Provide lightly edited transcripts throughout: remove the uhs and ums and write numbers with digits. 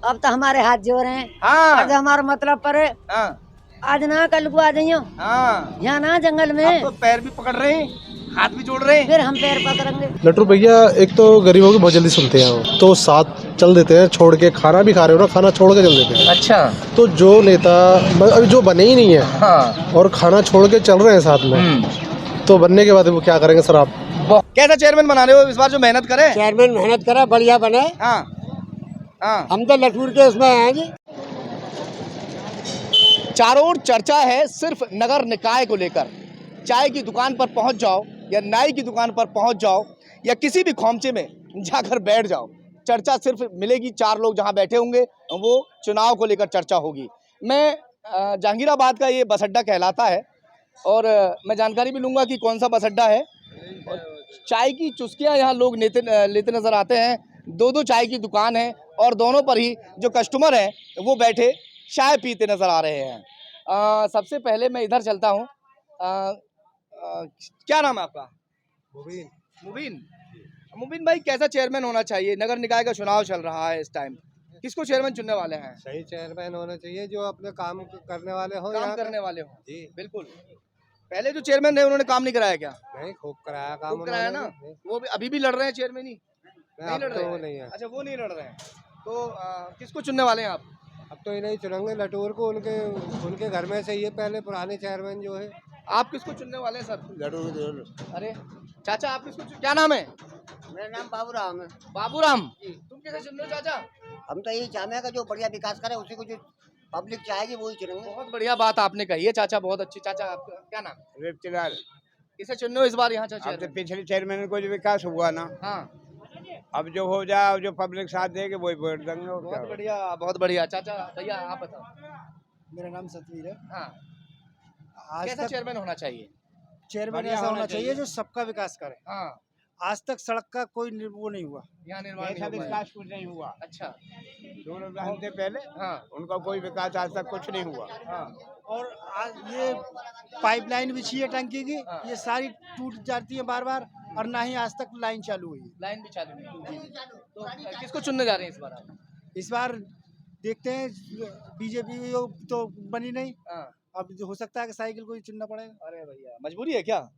अब तो हमारे हाथ जोड़ हैं। हाँ आज हमारा मतलब पर हाँ आज ना कल को आ जाइयो हाँ, यहाँ ना जंगल अब में, तो पैर भी पकड़ रहे हैं, हाथ भी जोड़ रहे हैं। फिर हम पैर पकड़ेंगे। लट्टू भैया एक तो गरीबों की बहुत जल्दी सुनते हैं वो, तो साथ चल देते हैं, छोड़ के खाना भी खा रहे हो ना, खाना छोड़ के चल देते हैं। अच्छा तो जो नेता अभी जो बने ही नहीं है हाँ और खाना छोड़ के चल रहे हैं साथ में, तो बनने के बाद वो क्या करेंगे सर आप? कैसा चेयरमैन बना रहे हो इस बार जो मेहनत करे? चेयरमैन मेहनत करा, बढ़िया बने। हाँ हाँ, हम तो लटूर के उसमें हैं जी। चारों ओर चर्चा है सिर्फ नगर निकाय को लेकर। चाय की दुकान पर पहुंच जाओ या नाई की दुकान पर पहुंच जाओ या किसी भी खोमचे में जाकर बैठ जाओ, चर्चा सिर्फ मिलेगी। चार लोग जहां बैठे होंगे वो चुनाव को लेकर चर्चा होगी। मैं जहांगीराबाद का ये बस अड्डा कहलाता है और मैं जानकारी भी लूँगा कि कौन सा बस अड्डा है। और चाय की चुस्कियाँ यहाँ लोग लेते नज़र आते हैं। दो चाय की दुकान है और दोनों पर ही जो कस्टमर हैं वो बैठे चाय पीते नज़र आ रहे हैं। सबसे पहले मैं इधर चलता हूँ। क्या नाम है आपका? मुबीन। मुबीन। मुबीन भाई, कैसा चेयरमैन होना चाहिए? नगर निकाय का चुनाव चल रहा है इस टाइम, किसको चेयरमैन चुनने वाले हैं? सही चेयरमैन होना चाहिए जो अपने काम करने वाले हो, काम करने वाले हो जी। बिल्कुल। पहले जो चेयरमैन थे उन्होंने काम नहीं कराया क्या? नहीं, खूब कराया काम। खूब कराया ना। वो भी अभी भी लड़ रहे हैं चेयरमैन ही? नहीं लड़ रहे तो हैं? नहीं है। अच्छा, वो नहीं लड़ रहे हैं। तो किसको चुनने वाले हैं आप? अब तो इन्हें चुनेंगे लटूर को, उनके घर में से ये पहले पुराने चेयरमैन जो है। आप किसको चुनने वाले हैं सर? लटूर। अरे चाचा, आप किसको क्या नाम है? मेरा नाम बाबूराम है। बाबूराम। तुम किसे चुन रहे हो चाचा? हम तो यही चाहते हैं कि जो बढ़िया विकास करे उसी को जो पब्लिक चाहेगी वही चुनेंगे। बहुत बढ़िया बात आपने कही है चाचा, बहुत अच्छी। चाचा आपका क्या नाम? रिप्तिलाल। किसे चुन रहे हो इस बार यहाँ चाचा? अब तो पिछले चेयरमैन को जो विकास हुआ ना, हाँ, अब जो हो जाए, जो पब्लिक साथ देगी वही वोट देंगे। और क्या बहुत होगा। बढ़िया, बहुत बढ़िया। चाचा भैया आप बताओ। मेरा नाम सतवीर है। हाँ, आज कैसा तक चेयरमैन होना चाहिए? चेयरमैन बढ़िया ऐसा होना होना चाहिए चाहिए जो सबका विकास करे। हाँ, आज तक सड़क का कोई वो नहीं हुआ। यहाँ निर्माण ऐसा नहीं हुआ है। विकास कुछ नहीं हुआ। अच्छा, 2 घंटे पहले हाँ उनका कोई विकास आज तक कुछ नहीं हुआ। हाँ, और आज ये पाइपलाइन बिछी है टंकी की, हाँ। ये सारी टूट जाती है बार बार, और ना ही आज तक लाइन चालू हुई है। लाइन भी चालू नहीं है। तो किसको चुनने जा रहे हैं इस बार आप? इस बार देखते हैं, बीजेपी तो बनी नहीं, हाँ, अब जो हो सकता है कि साइकिल को ही चुनना पड़ेगा। अरे भैया मजबूरी है क्या?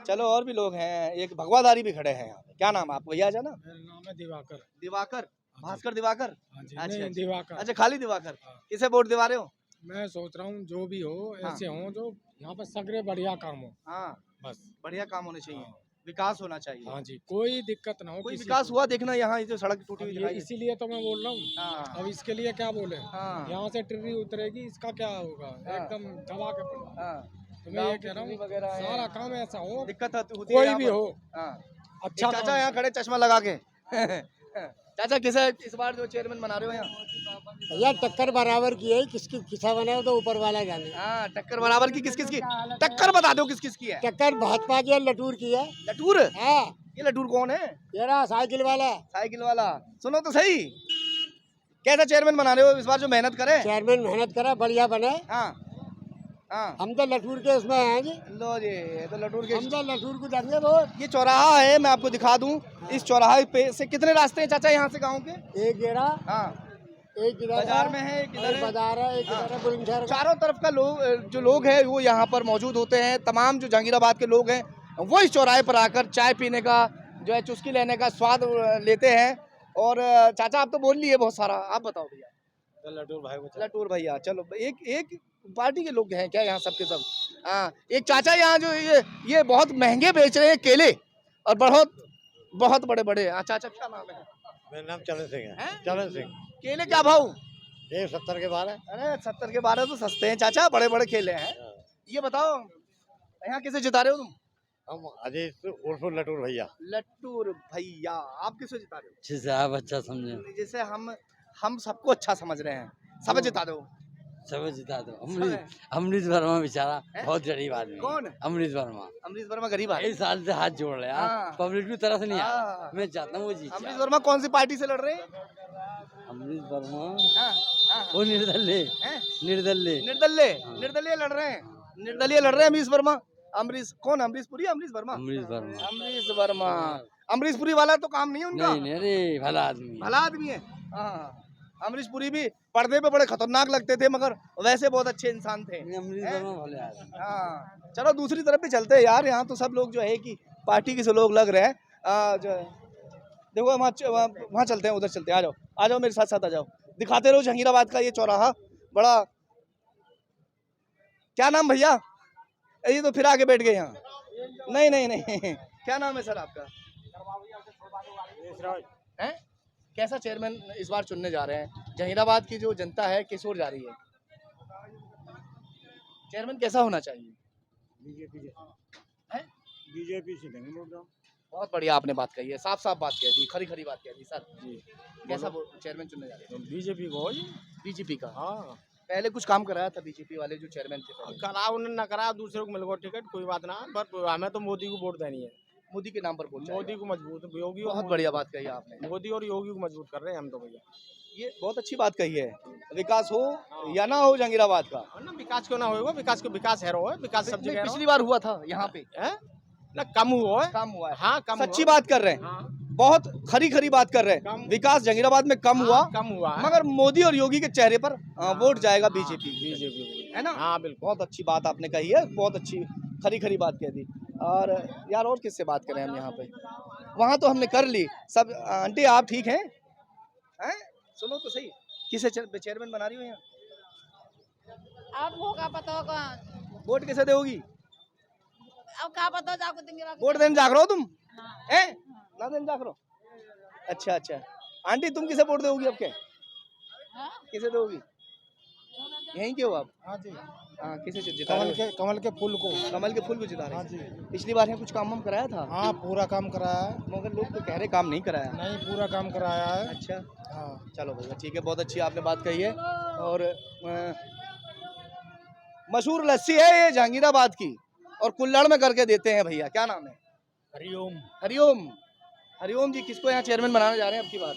चलो, और भी लोग हैं, एक भगवादारी भी खड़े हैं यहाँ पे। क्या नाम है आपको? भैया जाना? मेरा नाम है दिवाकर। दिवाकर, भास्कर दिवाकर। हाँ जी, अच्छा, नहीं अच्छा। दिवाकर। अच्छा, खाली दिवाकर। हाँ। किसे वोट दिवा रहे हो? मैं सोच रहा हूँ जो भी हो हाँ। ऐसे हो जो यहाँ पर सगरे बढ़िया काम हो, हाँ, बस। बढ़िया काम होने चाहिए, हाँ। विकास होना चाहिए। हाँ जी, कोई दिक्कत ना हो। कोई किसी विकास को। हुआ देखना, यहाँ ये जो सड़क टूटी अब हुई ये दिखाई। इसीलिए तो मैं बोल रहा हूँ। हाँ अब इसके लिए क्या बोले, हाँ यहाँ से टिर्री उतरेगी, इसका क्या होगा? हाँ। एकदम दबा के पड़ेगा। हाँ, तो मैं गाँव ये की कह रहा टिर्री हूँ वगैरह है। सारा काम ऐसा हो, दिक्कत होती है कोई यहाँ भी पर। हो हाँ, अच्छा एक चाचा काम यहाँ खड़े चश्मा लगा के। चाचा, किसे इस बार जो चेयरमैन बना रहे हो यहाँ? भैया टक्कर बराबर की है, किसकी किसा बना तो ऊपर वाला जाने। हाँ, टक्कर बराबर की। किस किस की टक्कर बता दो, किस किस की है? टक्कर भाजपा की है, लटूर की है। लटूर? हाँ, ये लटूर कौन है? ये रहा साइकिल वाला। साइकिल वाला। सुनो तो सही, कैसा चेयरमैन बना रहे हो इस बार जो मेहनत करे? चेयरमैन मेहनत करा, बढ़िया बने। हाँ हाँ, हम तो लटूर के उसमें हैं जी। लो जी, ये तो लटूर के। हम तो लटूर को देंगे वोट। ये चौराहा है, मैं आपको दिखा दूं। इस चौराहे पे से कितने रास्ते हैं चाचा यहाँ से गाँव के? एक गेरा, हाँ, एक इधर बाजार में है, एक इधर एक है। बाजार है, एक हाँ। इधर है बुलंदशहर का। चारों तरफ का जो लोग हैं वो यहाँ पर मौजूद होते हैं। तमाम जो जहांगीराबाद के लोग हैं वो इस चौराहे पर आकर चाय पीने का, जो है चुस्की लेने का स्वाद लेते हैं। और चाचा, आप तो बोल लिए बहुत सारा, आप बताओ भैया। लटूर भाई लटूर भैया, चलो एक पार्टी के लोग हैं क्या यहाँ सबके सब? हाँ, एक चाचा यहाँ जो ये बहुत महंगे बेच रहे हैं केले, और बहुत बड़े बड़े। हाँ चाचा, क्या नाम है? मेरा नाम चरण सिंह हैं? चरण सिंह। केले क्या भाव? ये 70 के 12। अरे 70 के 12 तो सस्ते हैं चाचा, बड़े बड़े केले हैं। ये बताओ, यहाँ किसे जिता रहे हो तुम? हम अजय उर्फ लटूर भैया। लट्टूर भैया, आप किसे जिता रहे हो? जिसे आप अच्छा समझे जैसे हम सबको अच्छा समझ रहे हैं, सब जिता दो। सब जिता दो। अमरीश वर्मा बेचारा है? बहुत गरीब आदमी है। कौन? अमरीश वर्मा अमरीश वर्मा गरीब है। कई साल से हाथ जोड़ रहे हैं, हाँ। पब्लिक की तरफ से नहीं हाँ। आया। मैं चाहता हूँ वो जीत अमरीश जाए। वर्मा कौन सी पार्टी से लड़ रहे हैं? अमरीश वर्मा हाँ, हाँ, वो निर्दलीय हैं? निर्दलीय निर्दलीय हाँ। निर्दलीय लड़ रहे हैं। निर्दलीय लड़ रहे हैं अमरीश वर्मा। अमरीश कौन? अमरीश पुरी, अमरीश वर्मा? अमरीश वर्मा अमरीश वर्मा। अमरीश पुरी वाला तो काम नहीं है उनका। नहीं नहीं, अरे भला आदमी है। भला आदमी है। हाँ, अमरीश पुरी भी पर्दे पे बड़े खतरनाक लगते थे मगर वैसे बहुत अच्छे इंसान थे। अमरीश वर्मा भले आदमी। हाँ चलो दूसरी तरफ भी चलते हैं यार, यहाँ तो सब लोग जो है कि पार्टी के से लोग लग रहे हैं। जो देखो वहाँ चलते हैं, उधर चलते हैं, आ जाओ मेरे साथ साथ आ जाओ, दिखाते रहो जहांगीराबाद का ये चौराहा बड़ा। क्या नाम भैया? ये तो फिर आगे बैठ गए यहाँ। नहीं नहीं नहीं क्या नाम है सर आपका? हैं? कैसा चेयरमैन इस बार चुनने जा रहे हैं? जहांगीराबाद की जो जनता है किस ओर जा रही है? चेयरमैन कैसा होना चाहिए? बीजेपी से देंगे वोट। बहुत बढ़िया आपने बात कही है, साफ साफ बात कह दी, खरी खरी बात कह दी सर जी। कैसा चेयरमैन चुनने जा रहे हैं? बीजेपी को बीजेपी का। हाँ पहले कुछ काम कराया था बीजेपी वाले जो चेयरमैन थे पहले? करा उन्होंने ना करा, दूसरे को मिल गया टिकट, कोई बात ना, पर हमें तो मोदी को वोट देनी है। मोदी के नाम पर वोट मोदी को मजबूत, योगी बहुत बढ़िया बात कही आपने। मोदी और योगी को मजबूत कर रहे हैं हम तो भैया। ये बहुत अच्छी बात कही है, विकास हो या ना हो जहांगीराबाद का। और ना विकास क्यों ना होगा, विकास को विकास है, विकास सब जगह पिछली बार हुआ था यहाँ पे है ना, कम हुआ है, काम हुआ है। हाँ कम सच्ची हुआ। बात कर रहे हैं, हाँ, बहुत खरी खरी बात कर रहे हैं। विकास जहांगीराबाद में कम हुआ, कम हुआ है, मगर मोदी और योगी के चेहरे पर वोट जाएगा बीजेपी बीजेपी है ना। हाँ बिल्कुल। बहुत अच्छी बात आपने कही है, बहुत अच्छी खरी खरी बात कह दी। और यार और किससे बात करें हम यहाँ पे? वहाँ तो हमने कर ली सब। आंटी आप ठीक हैं? हैं? सुनो तो सही, किसे चेयरमैन बना रही हो यहाँ? आपको क्या पता होगा? वोट कैसे दोगी? अब क्या पता जाको देंगे? वोट देने जाग रहे हो तुम? हैं? ना देने जाग रहे हो? अच्छा अच्छा। आंटी तुम किसे वोट दोगी अब के? किसे दोगी? यहीं के हो आप? हाँ जी, हाँ किसे जिता रहे हो? कमल के फूल को। कमल के फूल को जिता रहे हाँ हैं। जी, पिछली बार यहाँ कुछ काम हम कराया था? हाँ पूरा काम कराया है। मगर लोग तो कह रहे काम नहीं कराया। नहीं पूरा काम कराया है। अच्छा हाँ चलो भैया ठीक है, बहुत अच्छी आपने बात कही है। और मशहूर लस्सी है ये जहांगीराबाद की, और कुल्लड़ में करके देते हैं भैया। क्या नाम है? हरिओम। हरिओम। हरिओम जी किसको यहाँ चेयरमैन बनाने जा रहे हैं अब की बार?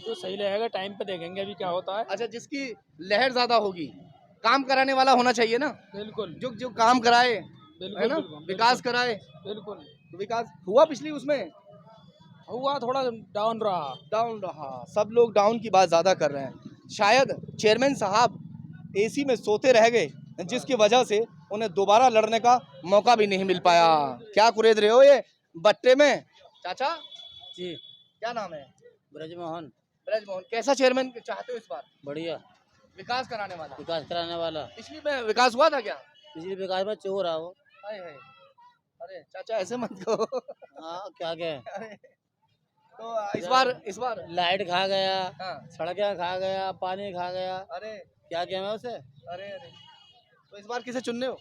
जो सही रहेगा टाइम पे देखेंगे अभी क्या होता है। अच्छा, जिसकी लहर ज्यादा होगी, काम कराने वाला होना चाहिए ना, बिल्कुल जो जो काम कराए है बिल्कुल ना, बिल्कुल, विकास कराए। बिल्कुल तो विकास हुआ पिछली उसमें? हुआ, थोड़ा डाउन रहा। डाउन रहा, सब लोग डाउन की बात ज्यादा कर रहे हैं। शायद चेयरमैन साहब एसी में सोते रह गए, जिसकी वजह से उन्हें दोबारा लड़ने का मौका भी नहीं मिल पाया। क्या कुरेद रहे हो ये बट्टे में? चाचा जी, क्या नाम है? ब्रजमोहन। ब्रजमोहन। कैसा चेयरमैन चाहते हो इस बार? बढ़िया, विकास कराने वाला। विकास कराने वाला। पिछली में विकास हुआ था क्या? पिछले विकास में चोर है वो। हाय हाय, अरे चाचा ऐसे मत कहो। हाँ क्या क्या, अरे, तो इस बार लाइट खा गया, हाँ, सड़कें खा गया, पानी खा गया, अरे क्या क्या मैं उसे। अरे अरे, तो इस बार किसे चुनने हो?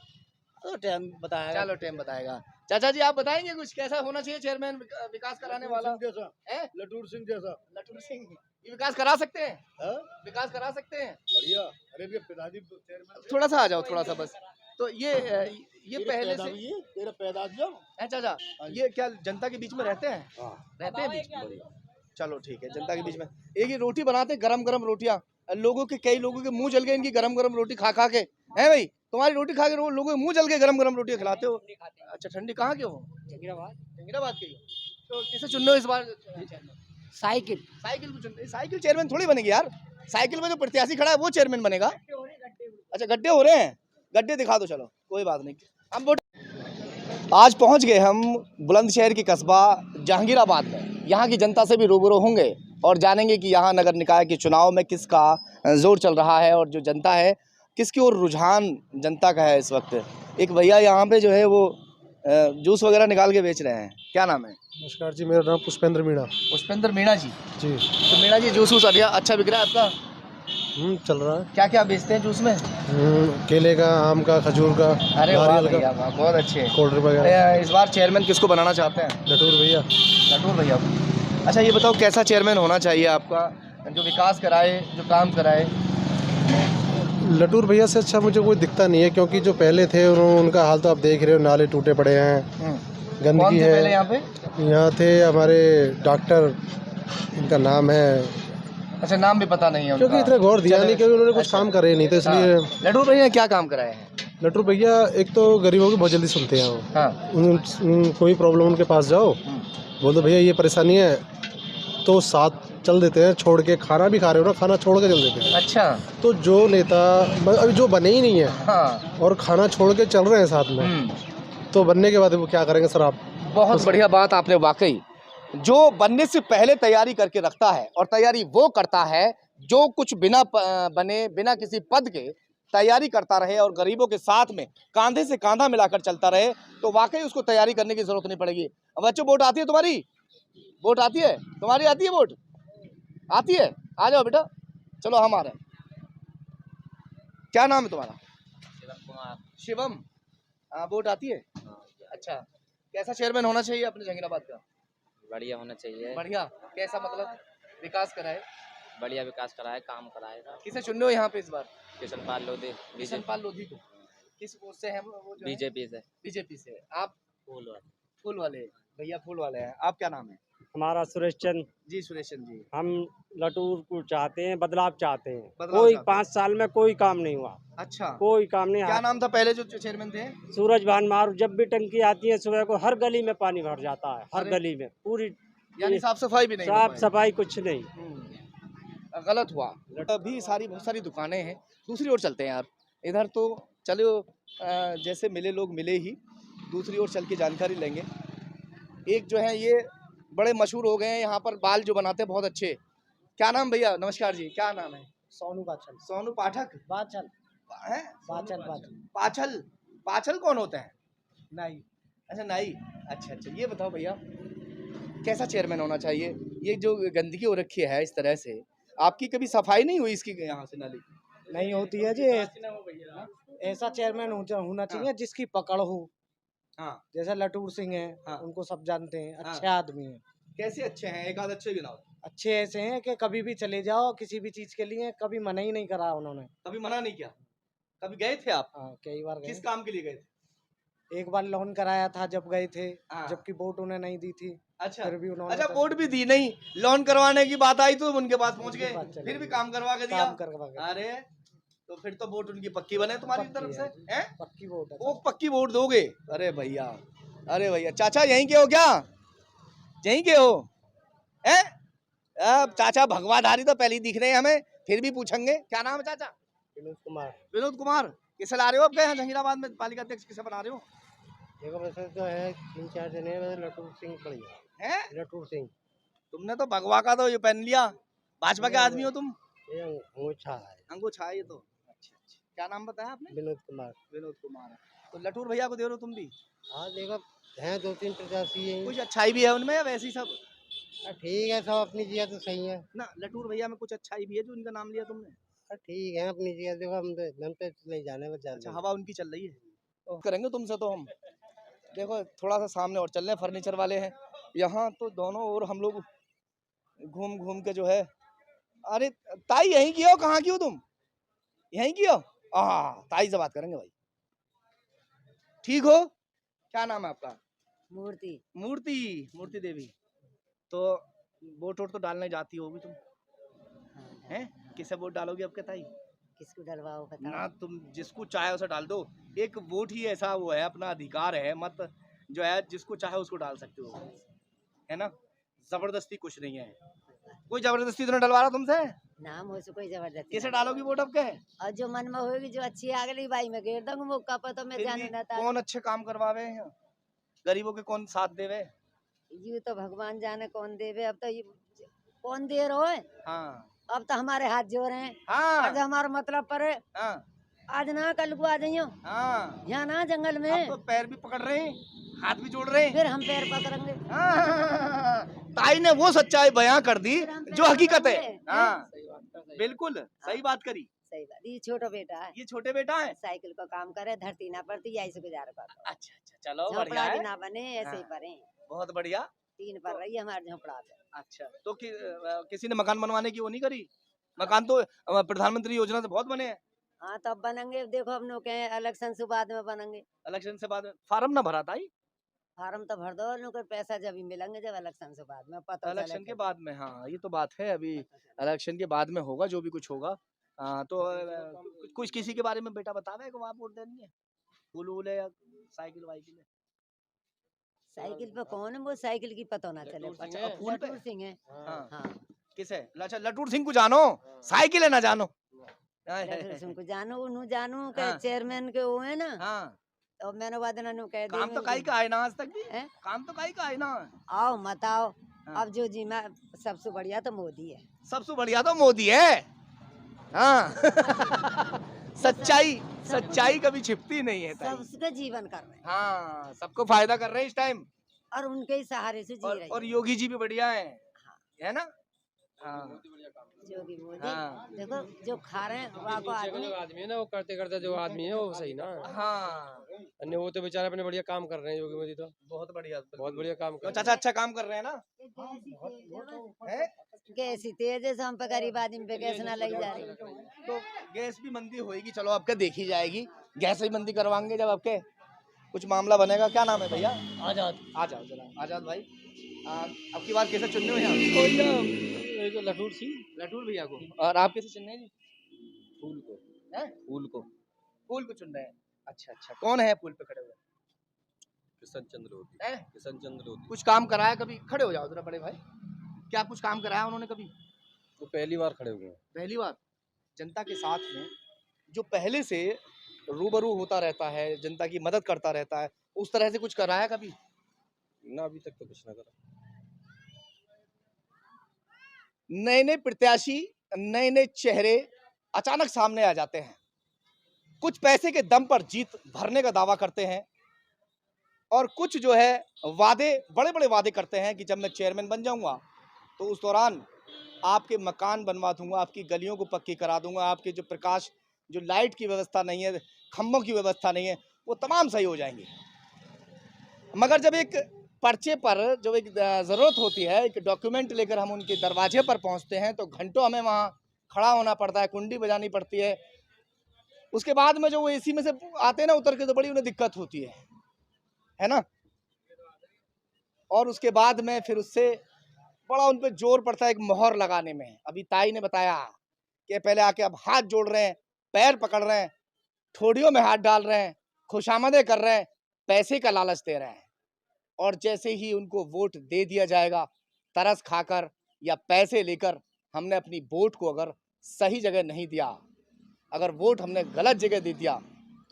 तो टाइम बताया। चलो टाइम बताएगा। चाचा जी आप बताएंगे कुछ, कैसा होना चाहिए चेयरमैन विकास कराने वाला? लटूर सिंह जैसा। लटूर सिंह ये विकास करा सकते हैं? हाँ? विकास करा सकते हैं? बढ़िया। अरे ये पिताजी चेयरमैन। थोड़ा सा आ जाओ, थोड़ा सा बस। तो ये पहले से तेरा पैदाश जो है चाचा, ये क्या जनता के बीच में रहते हैं? हाँ। रहते हैं बीच में? चलो ठीक है, जनता के बीच में एक ही रोटी बनाते, गरम गरम रोटियां। लोगों के, कई लोगों के मुंह जल गए इनकी गरम गरम रोटी खा खा के। है भाई, तुम्हारी रोटी खा के लोगों के मुंह जल के गरम गरम रोटियां खिलाते हो। अच्छा, ठंडी कहाँ के हो? जहांगीराबाद के ही हो। तो किसे चुनने हो इस बार? साइकिल। साइकिल को चुन। साइकिल चेयरमैन थोड़ी बनेगी यार, साइकिल में जो प्रत्याशी खड़ा है वो चेयरमैन बनेगा। अच्छा गड्ढे हो रहे हैं, गड्ढे दिखा दो, चलो कोई बात नहीं। हम वोट आज पहुंच गए हम बुलंदशहर के कस्बा जहांगीराबाद में। यहाँ की जनता से भी रूबरू होंगे और जानेंगे कि यहाँ नगर निकाय के चुनाव में किसका जोर चल रहा है और जो जनता है किसकी ओर रुझान जनता का है इस वक्त। एक भैया यहाँ पे जो है वो जूस वगैरह निकाल के बेच रहे हैं। क्या नाम है? नमस्कार जी, मेरा नाम पुष्पेंद्र मीणा। पुष्पेंद्र मीणा जी। जी। तो मीणा जी जूस वूस अच्छा बिक रहा है आपका? चल रहा है। क्या क्या बेचते हैं जूस में? केले का, आम का, खजूर का, अरे वाह नारियल भैया का, वाह, बहुत अच्छे। कोल्ड ड्रिंक वगैरह। इस बार चेयरमैन किसको बनाना चाहते हैं? लटूर भैया। लटूर भैया। अच्छा ये बताओ कैसा चेयरमैन होना चाहिए आपका, जो विकास कराए, जो काम कराए? लटूर भैया से अच्छा मुझे कोई दिखता नहीं है, क्योंकि जो पहले थे उनका हाल तो आप देख रहे हो, नाले टूटे पड़े हैं, कौन गंदगी थे है। पहले यहाँ पे? यहाँ थे हमारे डॉक्टर, इनका नाम है, अच्छा नाम भी पता नहीं है क्योंकि उनका। इतना गौर दिया नहीं, क्योंकि उन्होंने कुछ अच्छा। काम करे नहीं, तो इसलिए। लटूर भैया ने क्या काम कराए हैं? लटूर भैया एक तो गरीबों की बहुत जल्दी सुनते हैं वो। हाँ। कोई प्रॉब्लम उनके पास जाओ, बोल दो भैया ये परेशानी है, तो 7 चल देते हैं, छोड़ के खाना भी खा रहे हो ना, खाना छोड़ के चल देते हैं। अच्छा। तो जो नेता अभी जो बने ही नहीं है हाँ। और खाना छोड़ के चल रहे हैं साथ में, तो बनने के बाद वो क्या करेंगे सर आप? बहुत बढ़िया बात आपने, वाकई जो बनने से पहले तैयारी करके रखता है, और तैयारी वो करता है जो कुछ बिना बने, बिना किसी पद के तैयारी करता रहे और गरीबों के साथ में कांधे से कांधा मिलाकर चलता रहे, तो वाकई उसको तैयारी करने की जरूरत नहीं पड़ेगी। अब बच्चों, वोट आती है तुम्हारी? वोट आती है तुम्हारी? आती है वोट? आती है? आ जाओ बेटा, चलो हम आ रहे हैं। क्या नाम है तुम्हारा? शिवम। वोट आती है? अच्छा, कैसा चेयरमैन होना चाहिए अपने जहांगीराबाद का? बढ़िया होना चाहिए। बढ़िया। कैसा मतलब? विकास कराए? बढ़िया विकास कराए, काम कराएगा। किसे चुन रहे हो यहाँ पे इस बार? किशन पाल लोधी, किशन पाल लोधी को। किस पोस्ट से है वो? जो बीजेपी से। बीजेपी से। आप? फूल वाले। फूल वाले भैया, फूल वाले हैं। आप क्या नाम है? हमारा सुरेश चंद। जी सुरेश चंद जी। हम लटूर को चाहते हैं, बदलाव चाहते हैं। बदलाव कोई चाहते हैं। 5 साल में कोई काम नहीं हुआ, अच्छा, कोई काम नहीं। क्या नाम था पहले जो चेयरमैन थे? सूरज भान मारू, जब भी टंकी आती है सुबह को हर गली में पानी भर जाता है, हर अरे! गली में पूरी। यानी साफ सफाई भी नहीं हो साफ पाई। सफाई कुछ नहीं। गलत हुआ। अभी सारी बहुत सारी दुकानें हैं। दूसरी ओर चलते हैं यार, इधर तो चलो जैसे मिले लोग मिले ही, दूसरी ओर चल के जानकारी लेंगे। एक जो है ये बड़े मशहूर हो गए हैं यहाँ पर, बाल जो बनाते हैं बहुत अच्छे। क्या नाम भैया? नमस्कार जी, क्या नाम है? सोनू बाचल। सोनू पाठक? बाचल। है? बाचल बाचल। पाछल? पाछल कौन होता है? नहीं। अच्छा, नाई। अच्छा अच्छा, ये बताओ भैया, कैसा चेयरमैन होना चाहिए? ये जो गंदगी हो रखी है इस तरह से, आपकी कभी सफाई नहीं हुई इसकी यहाँ से नाली? नहीं होती है जी। ऐसा चेयरमैन होना चाहिए जिसकी पकड़ हो। हाँ। जैसे लटूर सिंह है, हाँ। उनको सब जानते हैं, अच्छे हाँ। आदमी हैं। कैसे अच्छे हैं? एक आध अच्छे गिनाओ। अच्छे ऐसे हैं कि कभी भी चले जाओ किसी भी चीज के लिए, कभी मना ही नहीं करा उन्होंने। कभी मना नहीं किया? कभी गए थे आप? हाँ, कई बार किस गए। काम के लिए गए थे? एक बार लोन कराया था जब गए थे, हाँ। जबकि वोट उन्हें नहीं दी थी। अच्छा। फिर भी उन्होंने अच्छा, वोट भी दी नहीं, लोन करवाने की बात आई तो उनके पास पहुंच उनके गए, पास चले फिर भी गए। काम करवा के दिया। काम करवा के। अरे, तो फिर तो वोट उनकी पक्की बने तुम्हारी पक्की तरफ से, है। हैं? पक्की वोट है। वो पक्की वोट दोगे? अरे भैया, अरे भैया, चाचा यहीं के हो क्या? यहीं के हो? हैं? अब चाचा भगवाधारी तो पहले ही दिख रहे हैं हमें, फिर भी पूछेंगे। क्या नाम है चाचा? विनोद कुमार। विनोद कुमार। किसे ला रहे हो अब गए जहांगीराबाद में पालिका अध्यक्ष, किसे बना रहे हो? देखो वैसे तो है 3-4 दिन है, लटूर सिंह बढ़िया। हैं? लटूर सिंह। तुमने तो भगवा का तो ये पहन लिया, भाजपा के आदमी हो तुम। ये अंगूठा है। अंगूठा है ये तो। अच्छा अच्छा, क्या नाम बताया आपने? विनोद कुमार। विनोद कुमार। तो लटूर भैया को दे रहे हो तुम भी? हाँ देखो, हैं 2-3 प्रत्याशी हैं। कुछ अच्छाई भी है उनमें या वैसे ही सब? ठीक है, सब अपनी जगह तो सही है। ना, लटूर भैया में कुछ अच्छाई भी है जो उनका नाम लिया तुमने? ठीक है, अपनी जगह देखो, हम तो ले जाने में अच्छा, हवा उनकी चल रही है। तो करेंगे तुमसे तो हम। देखो थोड़ा सा सामने और चल रहे हैं, फर्नीचर वाले हैं यहाँ तो दोनों ओर, हम लोग घूम घूम के जो है। अरे ताई यहीं की हो? कहाँ की हो तुम? यहीं की हो? हाँ, ताई से बात करेंगे भाई। ठीक हो? क्या नाम है आपका? मूर्ति। मूर्ति। मूर्ति देवी। तो वोट वोट तो डालने जाती होगी तुम, हैं? किसे वोट डालोगी अब के ताई? किसको डलवाओ बताओ? ना, तुम जिसको चाहे उसे डाल दो। एक वोट ही ऐसा वो है, अपना अधिकार है, मत जो है जिसको चाहे उसको डाल सकते हो, है ना? जबरदस्ती कुछ नहीं है। कोई जबरदस्ती तो नहीं डलवा रहा तुमसे? नाम हो सो कोई जबरदस्ती। किसे डालोगी वोट अब के? और जो मन में होगी, जो अच्छी अगली बाई में घेर दूंगा, मौका पर तो मैं फिर जाने भी ना था। कौन अच्छे काम करवावे हैं? गरीबों के कौन साथ देवे? ये तो भगवान जाने कौन देवे। अब तो ये कौन दे रहो है? हाँ अब तो हमारे हाथ जोड़ हैं। हाँ आज हमारा मतलब पर है, हाँ आज ना कल को आ जाइयो हाँ। यहाँ ना जंगल अब में, तो पैर भी पकड़ रहे हैं, हाथ भी जोड़ रहे हैं। फिर हम पैर पकड़ेंगे। हाँ, ताई ने वो सच्चाई बयां कर दी फिर हम पैर जो हकीकत है। पकड़ेंगे। हाँ, बिल्कुल सही बात करी। सही बात। ये छोटा बेटा है, ये छोटे बेटा है। साइकिल का काम करे, धरती ना पड़ती, यही से गुजारा करता। अच्छा अच्छा, चलो बढ़िया झोपड़ा भी है, ना बने, ऐसे ही हाँ। पड़े। बहुत बढ़िया। 3 पर रही है हमारे झोपड़ा पे। अच्छा, तो किसी ने मकान बनवाने की वो नहीं करी? मकान तो प्रधानमंत्री योजना से बहुत बने हैं। हाँ, तब बनेंगे। देखो हम लोग के इलेक्शन से बाद में बनेंगे। इलेक्शन से बाद में फार्म ना भरा था? फार्म तो भर दो, लोग पैसा जब ही मिलेंगे, जब इलेक्शन से बाद में पता चले इलेक्शन के फिर। बाद में, हाँ ये तो बात है। अभी इलेक्शन के बाद में होगा जो भी कुछ होगा। तो कुछ किसी के बारे में बेटा बतावे को वहाँ वोट देनी है? फूल वूल है या साइकिल वाइकिल है? साइकिल पे कौन है? वो साइकिल की पता ना चले। अच्छा, फूल पे? लटूर सिंह है। हाँ। हाँ, किसे? अच्छा, लटूर सिंह को जानो, साइकिल है ना जानो। लटूर सिंह को जानो, उन्हें जानो के हाँ। चेयरमैन के वो है ना, हाँ, तो मैंने बाद नु कह दे काम तो काई का है ना आज तक भी, हैं? काम तो काई का है ना। आओ मत आओ, हाँ। अब जो जीमा सबसे बढ़िया तो मोदी है। सबसे बढ़िया तो मोदी है। हाँ। सच्चाई कभी छिपती नहीं है ताई। सबका जीवन कर रहे हैं हाँ, सबको फायदा कर रहे हैं इस टाइम। और उनके ही सहारे से जी रही और है। योगी जी भी बढ़िया है ना? हाँ, योगी मोदी हाँ। देखो जो खा रहे हैं वहाँ को आदमी आदमी है ना, वो करते करते जो आदमी है वो सही ना। हाँ, अन्य वो तो बेचारे अपने बढ़िया काम कर रहे हैं, योगी मोदी तो बहुत बढ़िया। बहुत बढ़िया काम कर तो रहे हैं। चाचा अच्छा काम कर रहे हैं ना? हैं? कैसी तेज है, हम पे गरीब आदमी पे गैस ना लग जा रही। तो गैस भी मंदी होएगी, चलो आपका देखी जाएगी। गैस भी मंदी करवाएंगे जब आपके कुछ मामला बनेगा। क्या नाम है भैया? आजाद। आ जाओ जरा, आजाद भाई। अब की बार कैसे चुनने हो यहाँ? लटूर भैया को। और आप कैसे चुनने हैं जी? फूल को, हैं? फूल को। फूल को चुन रहे हैं। अच्छा, कौन है फूल पे खड़े हुए? किशन चंद्र लोधी। हैं? किशन चंद्र लोधी। कुछ काम कराया कभी? खड़े हो जाओ जरा बड़े भाई। क्या कुछ काम कराया उन्होंने कभी? वो पहली बार खड़े हुए हैं। पहली बार जनता के साथ में जो पहले से रूबरू होता रहता है, जनता की मदद करता रहता है, उस तरह से कुछ कराया कभी? ना, अभी तक तो कुछ ना करा। नए प्रत्याशी, नए चेहरे अचानक सामने आ जाते हैं। कुछ पैसे के दम पर जीत भरने का दावा करते हैं और कुछ जो है वादे, बड़े बड़े वादे करते हैं कि जब मैं चेयरमैन बन जाऊंगा तो उस दौरान आपके मकान बनवा दूंगा, आपकी गलियों को पक्की करा दूंगा, आपके जो प्रकाश, जो लाइट की व्यवस्था नहीं है, खंभों की व्यवस्था नहीं है, वो तमाम सही हो जाएंगे। मगर जब एक पर्चे पर जो एक ज़रूरत होती है, एक डॉक्यूमेंट लेकर हम उनके दरवाजे पर पहुंचते हैं तो घंटों हमें वहां खड़ा होना पड़ता है, कुंडी बजानी पड़ती है। उसके बाद में जो वो एसी में से आते हैं ना उतर के, तो बड़ी उन्हें दिक्कत होती है ना? और उसके बाद में फिर उससे बड़ा उन पे जोर पड़ता है एक मोहर लगाने में। अभी ताई ने बताया कि पहले आके अब हाथ जोड़ रहे हैं, पैर पकड़ रहे हैं, ठोड़ियों में हाथ डाल रहे हैं, खुशामदें कर रहे हैं, पैसे का लालच दे रहे हैं। और जैसे ही उनको वोट दे दिया जाएगा, तरस खाकर या पैसे लेकर, हमने अपनी वोट को अगर सही जगह नहीं दिया, अगर वोट हमने गलत जगह दे दिया,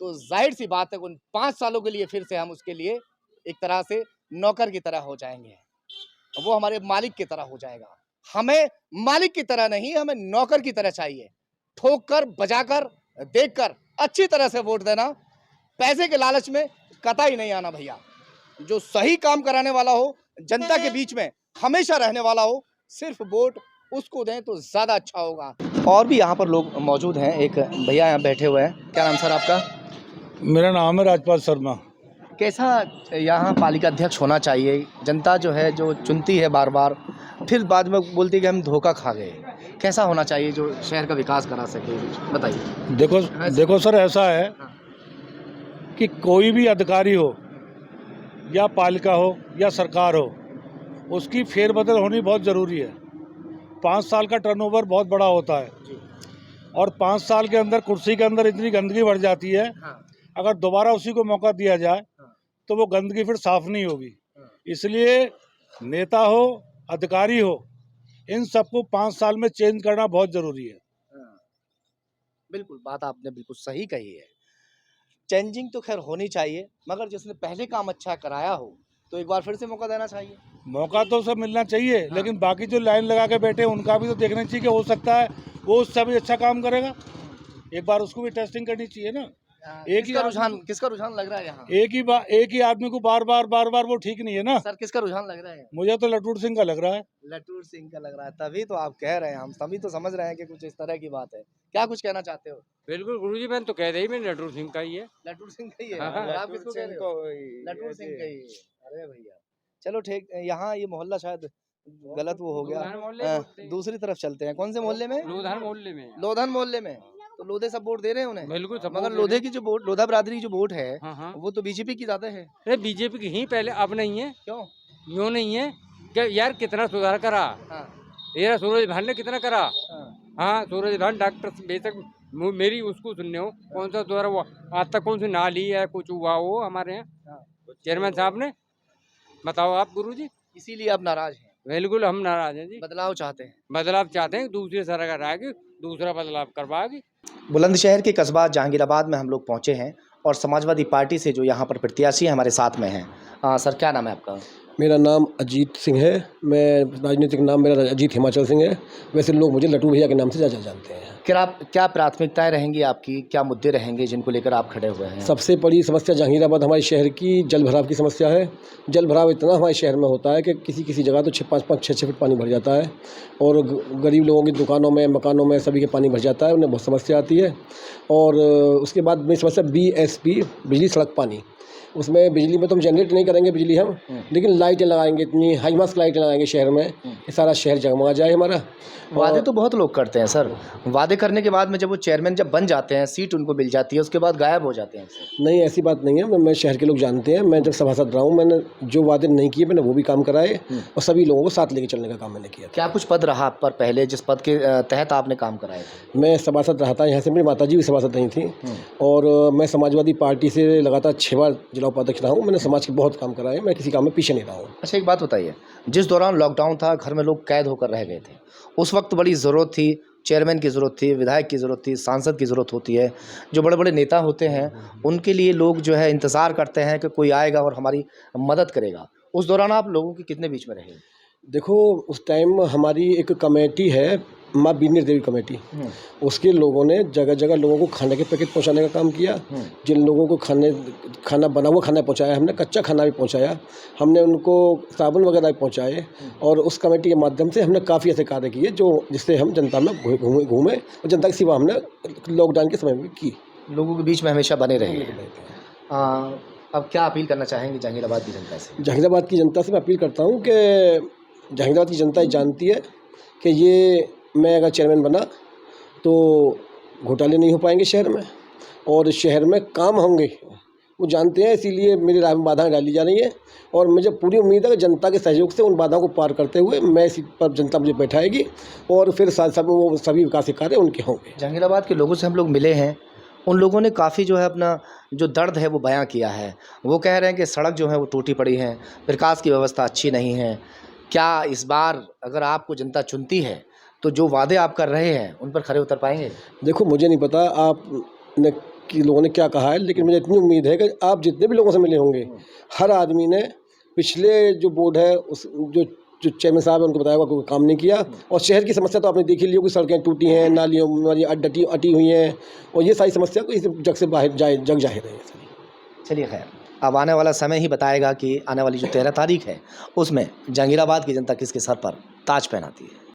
तो जाहिर सी बात है उन 5 सालों के लिए फिर से हम उसके लिए एक तरह से नौकर की तरह हो जाएंगे। वो हमारे मालिक की तरह हो जाएगा। हमें मालिक की तरह नहीं, हमें नौकर की तरह चाहिए। ठोक कर, बजाकर, देखकर अच्छी तरह से वोट देना, पैसे के लालच में कतई नहीं आना भैया। जो सही काम कराने वाला हो, जनता के बीच में हमेशा रहने वाला हो, सिर्फ वोट उसको दें तो ज्यादा अच्छा होगा। और भी यहाँ पर लोग मौजूद हैं। एक भैया यहाँ बैठे हुए हैं। क्या नाम सर आपका? मेरा नाम है राजपाल शर्मा। कैसा यहाँ पालिका अध्यक्ष होना चाहिए? जनता जो है जो चुनती है बार बार, फिर बाद में बोलती है कि हम धोखा खा गए। कैसा होना चाहिए जो शहर का विकास करा सके? बताइए। देखो सर, ऐसा है कि कोई भी अधिकारी हो या पालिका हो या सरकार हो, उसकी फेरबदल होनी बहुत ज़रूरी है। 5 साल का टर्नओवर बहुत बड़ा होता है और 5 साल के अंदर कुर्सी के अंदर इतनी गंदगी बढ़ जाती है। अगर दोबारा उसी को मौका दिया जाए तो वो गंदगी फिर साफ नहीं होगी। इसलिए नेता हो, अधिकारी हो, इन सबको 5 साल में चेंज करना बहुत ज़रूरी है। बिल्कुल, बात आपने बिल्कुल सही कही है। चेंजिंग तो खैर होनी चाहिए, मगर जिसने पहले काम अच्छा कराया हो तो एक बार फिर से मौका देना चाहिए। मौका तो सब मिलना चाहिए, लेकिन बाकी जो लाइन लगा के बैठे उनका भी तो देखना चाहिए कि हो सकता है वो उससे भी अच्छा काम करेगा। एक बार उसको भी टेस्टिंग करनी चाहिए ना। किसका रुझान लग रहा है यहाँ? एक ही आदमी को बार बार वो ठीक नहीं है ना सर। किसका रुझान लग रहा है? मुझे तो लटूर सिंह का लग रहा है। लटूर सिंह का लग रहा है, तभी तो आप कह रहे हैं, हम सभी तो समझ रहे हैं कि कुछ इस तरह की बात है। क्या कुछ कहना चाहते हो? बिल्कुल गुरुजी, मैंने तो कह दी, मैंने लटूर सिंह का ही है। लटूर सिंह का ही है। हाँ, और आप किसको कह रहे हो? लटूर सिंह का ही है। अरे भैया चलो ठीक, यहाँ ये मोहल्ला शायद गलत वो हो गया। दूसरी तरफ चलते हैं। कौन से मोहल्ले में? लोधन मोहल्ले में। लोधन मोहल्ले में। तो लोधे सब वोट दे रहे हैं उन्हें? बिल्कुल, मगर लोधे की जो वोट, लोधा बरादरी की जो वोट है, वो तो बीजेपी की ज्यादा है। अरे बीजेपी की ही पहले, अब नहीं है। क्यों? यूँ नहीं है क्या यार, कितना सुधार करा ये सूरज भान ने, कितना करा। हाँ, सूरज भान डॉक्टर बेशक मेरी उसको सुनने हो, कौन सा द्वारा वो आज तक कौन सी नाली है कुछ हुआ हो हमारे यहाँ चेयरमैन साहब ने? बताओ आप गुरुजी। इसीलिए आप नाराज हैं? बिल्कुल हम नाराज हैं जी। बदलाव चाहते हैं। बदलाव चाहते हैं, दूसरी सरकार आएगी, दूसरा बदलाव करवाएगी। बुलंदशहर के कस्बा जहांगीराबाद में हम लोग पहुंचे हैं और समाजवादी पार्टी से जो यहाँ पर प्रत्याशी हमारे साथ में हैं। सर, क्या नाम है आपका? मेरा नाम अजीत सिंह है। मैं राजनीतिक नाम मेरा अजीत हिमाचल सिंह है। वैसे लोग मुझे लट्टू भैया के नाम से ज़्यादा जानते हैं। क्या प्राथमिकताएं रहेंगी आपकी, क्या मुद्दे रहेंगे जिनको लेकर आप खड़े हुए हैं? सबसे बड़ी समस्या जहांगीराबाद हमारे शहर की जल भराव की समस्या है। जल भराव इतना हमारे शहर में होता है कि किसी किसी जगह तो 5-5, 6-6 फीट पानी भर जाता है और गरीब लोगों की दुकानों में, मकानों में सभी के पानी भर जाता है। उन्हें बहुत समस्या आती है। और उसके बाद में समस्या BSP, बिजली सड़क पानी। उसमें बिजली में तो हम जनरेट नहीं करेंगे बिजली हम, लेकिन लाइटें लगाएंगे, इतनी हाई मास्क लाइटें लगाएंगे शहर में कि सारा शहर जगमगा जाए हमारा। वादे तो बहुत लोग करते हैं सर। वादे करने के बाद में जब वो चेयरमैन जब बन जाते हैं, सीट उनको मिल जाती है, उसके बाद गायब हो जाते हैं। नहीं, ऐसी बात नहीं है। मैं शहर के लोग जानते हैं। मैं जब सभासद रहा हूँ, मैंने जो वादे नहीं किए मैंने वो भी काम कराए और सभी लोगों को साथ लेके चलने का काम मैंने किया। क्या कुछ पद रहा आप पर पहले, जिस पद के तहत आपने काम कराए थे? मैं सभासद रहा था यहाँ से। मेरी माताजी भी सभासद नहीं थी और मैं समाजवादी पार्टी से लगातार 6 बार जिला उपाध्यक्ष रहा हूँ। मैंने समाज के बहुत काम कराए। मैं किसी काम में पीछे नहीं रहा हूँ। अच्छा, एक बात बताइए, जिस दौरान लॉकडाउन था, घर में लोग कैद होकर रह गए थे, उस वक्त बड़ी ज़रूरत थी, चेयरमैन की ज़रूरत थी, विधायक की ज़रूरत थी, सांसद की ज़रूरत होती है। जो बड़े बड़े नेता होते हैं उनके लिए लोग जो है इंतज़ार करते हैं कि कोई आएगा और हमारी मदद करेगा। उस दौरान आप लोगों के कितने बीच में रहे? देखो, उस टाइम हमारी एक कमेटी है, माँ बीनर देवी कमेटी। उसके लोगों ने जगह जगह लोगों को खाने के पैकेट पहुंचाने का काम किया। जिन लोगों को खाना बना हुआ खाना पहुंचाया, हमने कच्चा खाना भी पहुंचाया, हमने उनको साबुन वगैरह भी पहुंचाए। और उस कमेटी के माध्यम से हमने काफ़ी ऐसे कार्य किए जिससे हम जनता में घूमे और जनता की सेवा हमने लॉकडाउन के समय में की। लोगों के बीच में हमेशा बने रहे। अब क्या अपील करना चाहेंगे जहांगीराबाद की जनता से? जहांगीराबाद की जनता से मैं अपील करता हूँ कि जहांगीराबाद की जनता जानती है कि ये मैं अगर चेयरमैन बना तो घोटाले नहीं हो पाएंगे शहर में और शहर में काम होंगे, वो जानते हैं। इसीलिए मेरी राह में बाधाएं डाली जा रही हैं और मुझे पूरी उम्मीद है कि जनता के सहयोग से उन बाधाओं को पार करते हुए मैं इसी पर जनता मुझे बैठाएगी और फिर वो सभी विकास कार्य उनके होंगे। जहांगीराबाद के लोगों से हम लोग मिले हैं, उन लोगों ने काफ़ी जो है अपना जो दर्द है वो बयां किया है। वो कह रहे हैं कि सड़क जो है वो टूटी पड़ी है, विकास की व्यवस्था अच्छी नहीं है। क्या इस बार अगर आपको जनता चुनती है तो जो वादे आप कर रहे हैं उन पर खरे उतर पाएंगे? देखो, मुझे नहीं पता आपने कि लोगों ने क्या कहा है, लेकिन मुझे इतनी उम्मीद है कि आप जितने भी लोगों से मिले होंगे, हर आदमी ने पिछले जो बोर्ड है उस जो चेयरमैन साहब है उनको बताया हुआ कोई काम नहीं किया। और शहर की समस्या तो आपने देखी ली होगी, सड़कें टूटी हैं, नालियों अटी हुई हैं और ये सारी समस्या को इस जग से बाहर जग जाहिर है। चलिए खैर, अब आने वाला समय ही बताएगा कि आने वाली जो 13 तारीख है उसमें जहांगीराबाद की जनता किसके सर पर ताज पहनाती है।